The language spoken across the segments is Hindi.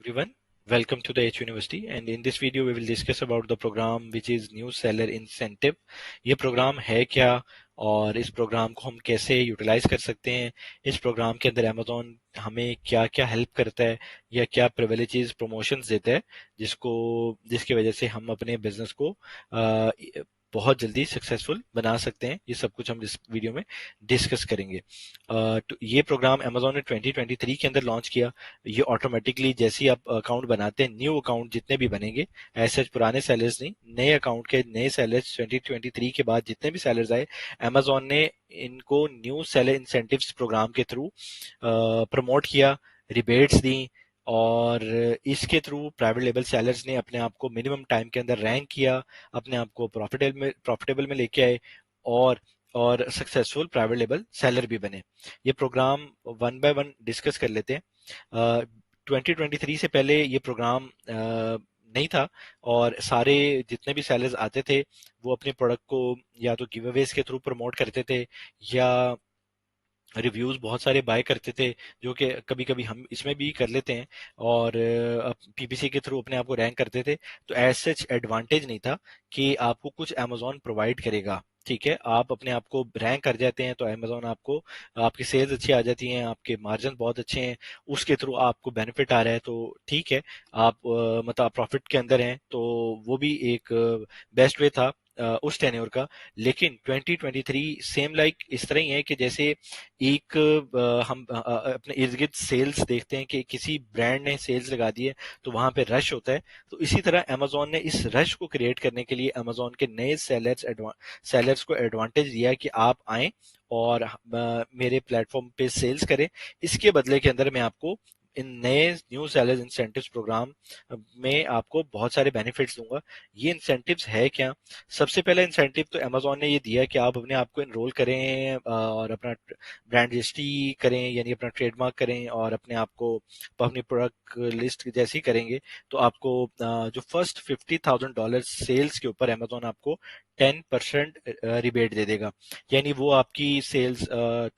everyone. Welcome to the H University, and in this video we will discuss about the program which is New Seller Incentive. ये प्रोग्राम है क्या और इस प्रोग्राम को हम कैसे यूटिलाइज कर सकते हैं। इस प्रोग्राम के अंदर Amazon हमें क्या क्या हेल्प करता है या क्या प्रिविलेजेस प्रमोशंस देता है जिसकी वजह से हम अपने बिजनेस को बहुत जल्दी सक्सेसफुल बना सकते हैं। ये सब कुछ हम इस वीडियो में डिस्कस करेंगे। तो ये प्रोग्राम Amazon ने 2023 के अंदर लॉन्च किया। ये ऑटोमेटिकली जैसे ही आप अकाउंट बनाते हैं, न्यू अकाउंट जितने भी बनेंगे, ऐसे पुराने सेलर्स नहीं, नए अकाउंट के नए सेलर्स 2023 के बाद जितने भी सेलर्स आए, Amazon ने इनको न्यू सेलर इंसेंटिव्स प्रोग्राम के थ्रू प्रमोट किया, रिबेट्स दी और इसके थ्रू प्राइवेट लेवल सेलर्स ने अपने आप को मिनिमम टाइम के अंदर रैंक किया, अपने आप को प्रॉफिटेबल में लेके आए और सक्सेसफुल प्राइवेट लेवल सेलर भी बने। ये programme one by one discuss कर लेते हैं। 2023 से पहले ये प्रोग्राम नहीं था और सारे जितने भी सेलर्स आते थे वो अपने प्रोडक्ट को या तो गिव अवेज के थ्रू प्रमोट करते थे या रिव्यूज बहुत सारे बाय करते थे, जो कि कभी कभी हम इसमें भी कर लेते हैं और पीपीसी के थ्रू अपने आप को रैंक करते थे। तो एज सच एडवांटेज नहीं था कि आपको कुछ अमेजोन प्रोवाइड करेगा। ठीक है, आप अपने आप को रैंक कर जाते हैं तो अमेजोन आपको, आपकी सेल्स अच्छी आ जाती हैं, आपके मार्जिन बहुत अच्छे हैं, उसके थ्रू आपको बेनिफिट आ रहा है तो ठीक है, आप मतलब आप प्रॉफिट के अंदर हैं, तो वो भी एक बेस्ट वे था उस टेन्योर का। लेकिन 2023 सेम लाइक इस तरह ही है कि जैसे एक हम अपने इर्द गिर्द सेल्स देखते हैं कि किसी ब्रांड ने सेल्स लगा दी है तो वहां पे रश होता है। तो इसी तरह अमेजोन ने इस रश को क्रिएट करने के लिए अमेजोन के नए सेलर्स को एडवांटेज दिया कि आप आए और मेरे प्लेटफॉर्म पे सेल्स करें। इसके बदले के अंदर मैं आपको इन नए न्यू सेलर्स इंसेंटिव्स प्रोग्राम में आपको बहुत सारे बेनिफिट्स दूंगा। ये इंसेंटिव्स है क्या? सबसे पहला इंसेंटिव तो अमेजोन ने ये दिया कि आप अपने आप को एनरोल करें और अपना ब्रांड रजिस्ट्री करें, यानी अपना ट्रेडमार्क करें और अपने आप को अपनी प्रोडक्ट लिस्ट जैसे ही करेंगे तो आपको जो फर्स्ट $50,000 सेल्स के ऊपर अमेजोन आपको 10% रिबेट दे देगा। यानी वो आपकी सेल्स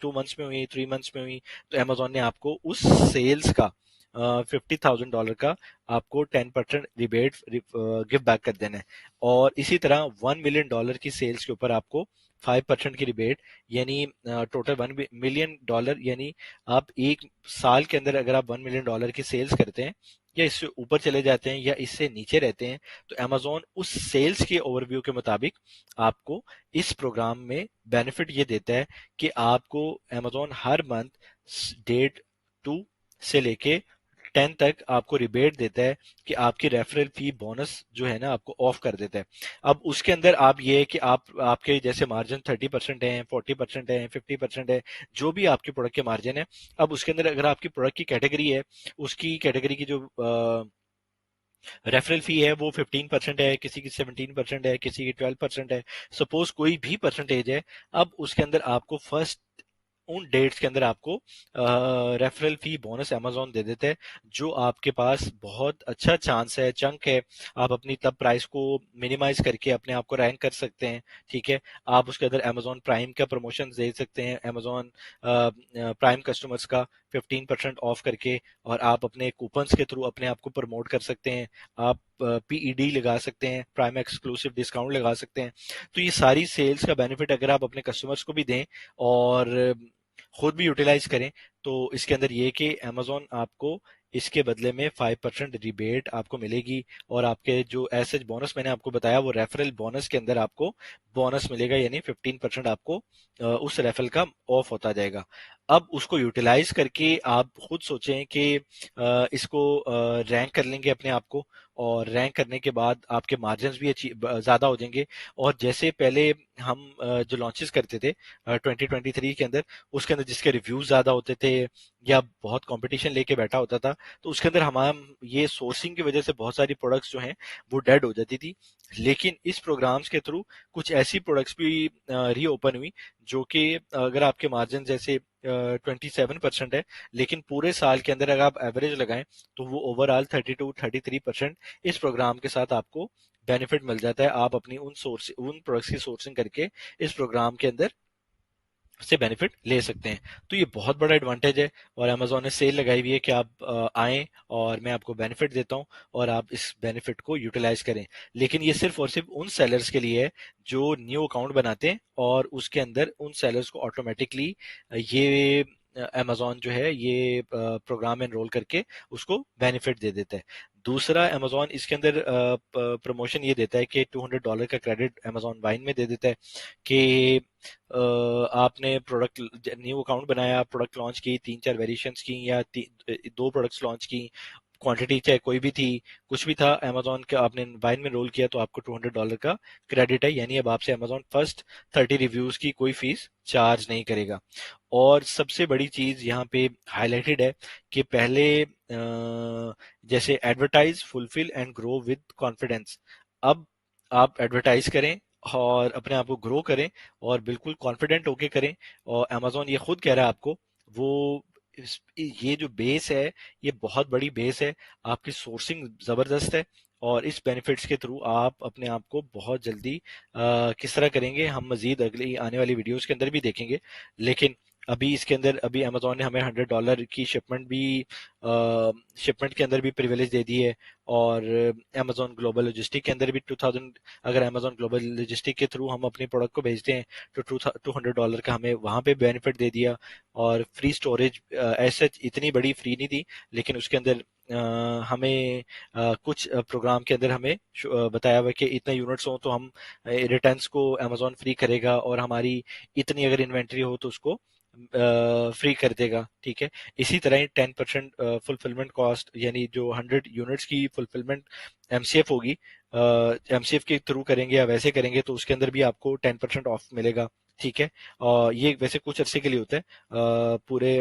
2 मंथ्स में हुई, 3 मंथ्स में हुई, तो अमेजोन ने आपको उस सेल्स का $50,000 का आपको 10% रिबेट गिव बैक कर देना है। और इसी तरह $1 मिलियन की सेल्स के ऊपर आपको 5% की रिबेट, यानी टोटल $1 मिलियन, यानी आप एक साल के अंदर अगर आप $1 मिलियन की सेल्स करते हैं या इससे ऊपर चले जाते हैं या इससे नीचे रहते हैं तो अमेजोन उस सेल्स के ओवरव्यू के मुताबिक आपको इस प्रोग्राम में बेनिफिट ये देता है कि आपको अमेजोन हर मंथ डेट 2 से लेके 10 तक आपको रिबेट देता है कि आपकी रेफरल फी बोनस जो है ना आपको ऑफ कर देता है। अब उसके अंदर आप ये है कि आप आपके जैसे मार्जिन 30% है, 40% है, 50% है, जो भी आपके प्रोडक्ट के मार्जिन है, अब उसके अंदर अगर आपकी प्रोडक्ट की कैटेगरी है, उसकी कैटेगरी की जो रेफरल फी है वो 15% है, किसी की 17% है, किसी की 12% है, सपोज कोई भी परसेंटेज है। अब उसके अंदर आपको फर्स्ट उन डेट्स के अंदर आपको रेफरल फी बोनस अमेजोन दे देते हैं, जो आपके पास बहुत अच्छा चांस है, चंक है। आप अपनी तब प्राइस को मिनिमाइज करके अपने आप को रैंक कर सकते हैं। ठीक है, आप उसके अंदर अमेजोन प्राइम का प्रमोशन दे सकते हैं, अमेजोन प्राइम कस्टमर्स का 15% ऑफ करके, और आप अपने कूपन्स के थ्रू अपने आप को प्रमोट कर सकते हैं। आप पीईडी लगा सकते हैं, प्राइम एक्सक्लूसिव डिस्काउंट लगा सकते हैं। तो ये सारी सेल्स का बेनिफिट अगर आप अपने कस्टमर्स को भी दें और खुद भी यूटिलाइज करें तो इसके अंदर ये कि अमेजोन आपको इसके बदले में 5% रिबेट आपको मिलेगी और आपके जो एसेज बोनस मैंने आपको बताया वो रेफरल बोनस के अंदर आपको बोनस मिलेगा, यानी 15% आपको उस रेफरल का ऑफ होता जाएगा। अब उसको यूटिलाइज करके आप खुद सोचें कि इसको रैंक कर लेंगे अपने आप को, और रैंक करने के बाद आपके मार्जिन भी अच्छी ज्यादा हो जाएंगे। और जैसे पहले हम जो लॉन्चेस करते थे 2023 के अंदर, उसके अंदर जिसके रिव्यूज ज्यादा होते थे या बहुत कंपटीशन लेके बैठा होता था, तो उसके अंदर हमारा ये सोर्सिंग की वजह से बहुत सारी प्रोडक्ट्स जो हैं वो डेड हो जाती थी। लेकिन इस प्रोग्राम्स के थ्रू कुछ ऐसी प्रोडक्ट्स भी रीओपन हुई जो कि अगर आपके मार्जिन जैसे 27% है, लेकिन पूरे साल के अंदर अगर आप एवरेज लगाएं तो वो ओवरऑल 32-33% इस प्रोग्राम के साथ आपको बेनिफिट मिल जाता है। आप अपनी उन प्रोडक्ट्स की सोर्सिंग करके इस प्रोग्राम के अंदर से बेनिफिट ले सकते हैं। तो ये बहुत बड़ा एडवांटेज है और अमेजोन ने सेल लगाई हुई है कि आप आएं और मैं आपको बेनिफिट देता हूं और आप इस बेनिफिट को यूटिलाइज करें। लेकिन ये सिर्फ और सिर्फ उन सेलर्स के लिए है जो न्यू अकाउंट बनाते हैं और उसके अंदर उन सेलर्स को ऑटोमेटिकली ये अमेजोन जो है ये प्रोग्राम एनरोल करके उसको बेनिफिट दे देता है। दूसरा, अमेजोन इसके अंदर प्रमोशन ये देता है कि $200 का क्रेडिट अमेजोन वाइन में दे देता है कि आपने प्रोडक्ट न्यू अकाउंट बनाया, प्रोडक्ट लॉन्च की, 3-4 वेरिएशंस की या 2 प्रोडक्ट्स लॉन्च की, क्वांटिटी चाहे कोई भी थी, कुछ भी था, अमेजोन का आपने वाइन में रोल किया तो आपको $200 का क्रेडिट है, यानी अब आपसे अमेजोन फर्स्ट 30 रिव्यूज की कोई फीस चार्ज नहीं करेगा। और सबसे बड़ी चीज यहाँ पे हाईलाइटेड है कि पहले जैसे advertise, fulfil and grow with confidence, अब आप एडवर्टाइज करें और अपने आप को ग्रो करें और बिल्कुल कॉन्फिडेंट होके करें। और अमेजोन ये खुद कह रहा है आपको, वो ये जो बेस है ये बहुत बड़ी बेस है, आपकी सोर्सिंग जबरदस्त है और इस बेनिफिट्स के थ्रू आप अपने आप को बहुत जल्दी किस तरह करेंगे हम मजीद अगली आने वाली वीडियोस के अंदर भी देखेंगे। लेकिन अभी इसके अंदर अभी अमेजोन ने हमें $100 की शिपमेंट भी शिपमेंट के अंदर भी प्रिविलेज दे दी है और अमेजोन ग्लोबल लॉजिस्टिक के अंदर भी 2000, अगर अमेजोन ग्लोबल लॉजिस्टिक के थ्रू हम अपने प्रोडक्ट को भेजते हैं तो $200 का हमें वहां पे बेनिफिट दे दिया। और फ्री स्टोरेज ऐसे इतनी बड़ी फ्री नहीं थी, लेकिन उसके अंदर हमें कुछ प्रोग्राम के अंदर हमें बताया हुआ कि इतने यूनिट्स हो तो हम रिटर्न्स को अमेजोन फ्री करेगा और हमारी इतनी अगर इन्वेंट्री हो तो उसको फ्री कर देगा। ठीक है, इसी तरह ही 10% फुलफिलमेंट कॉस्ट, यानी जो 100 यूनिट्स की फुलफिलमेंट एमसीएफ होगी, एमसीएफ के थ्रू करेंगे या वैसे करेंगे तो उसके अंदर भी आपको 10% ऑफ मिलेगा। ठीक है, और ये वैसे कुछ अरसे के लिए होता है, पूरे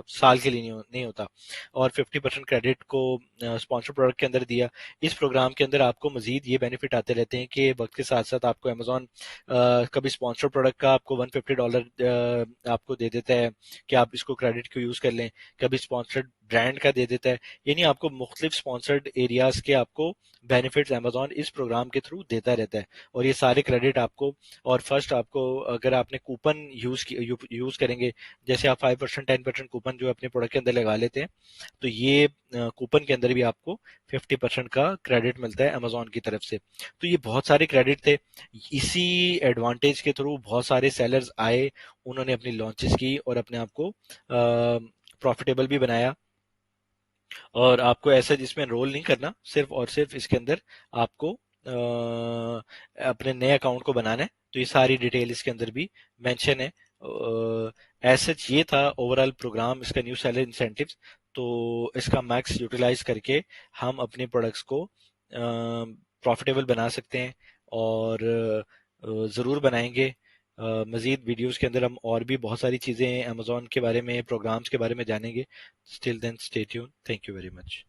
साल के लिए नहीं होता। और 50% क्रेडिट को स्पॉन्सर प्रोडक्ट के अंदर दिया। इस प्रोग्राम के अंदर आपको मजीद ये बेनिफिट आते रहते हैं कि वक्त के साथ साथ आपको अमेजोन कभी स्पॉन्सर प्रोडक्ट का आपको $150 आपको दे देता है कि आप इसको क्रेडिट को यूज कर लें, कभी स्पॉन्सर्ड ब्रांड का दे देता है, यानी आपको मुख्तलिफ स्पॉन्सर्ड एरियाज के आपको बेनिफिट्स अमेजोन इस प्रोग्राम के थ्रू देता रहता है। और ये सारे क्रेडिट आपको, और फर्स्ट आपको अगर आपने कूपन यूज करेंगे, जैसे आप 5% 10% कूपन जो अपने प्रोडक्ट के अंदर लगा लेते हैं, तो ये कूपन के अंदर भी आपको 50% का क्रेडिट मिलता है अमेजोन की तरफ से। तो ये बहुत सारे क्रेडिट थे, इसी एडवांटेज के थ्रू बहुत सारे सेलर्स आए, उन्होंने अपनी लॉन्चेस की और अपने आप को प्रॉफिटेबल भी बनाया। और आपको ऐसा जिसमें रोल नहीं करना, सिर्फ और सिर्फ इसके अंदर आपको अपने नए अकाउंट को बनाना है। तो ये सारी डिटेल इसके अंदर भी मेंशन है। ऐसा ये था ओवरऑल प्रोग्राम, इसका न्यू सेलर इंसेंटिव्स। तो इसका मैक्स यूटिलाइज करके हम अपने प्रोडक्ट्स को प्रॉफिटेबल बना सकते हैं और ज़रूर बनाएंगे। मजीद वीडियोस के अंदर हम और भी बहुत सारी चीज़ें अमेजोन के बारे में, प्रोग्राम्स के बारे में जानेंगे। Still then stay tune, thank you very much.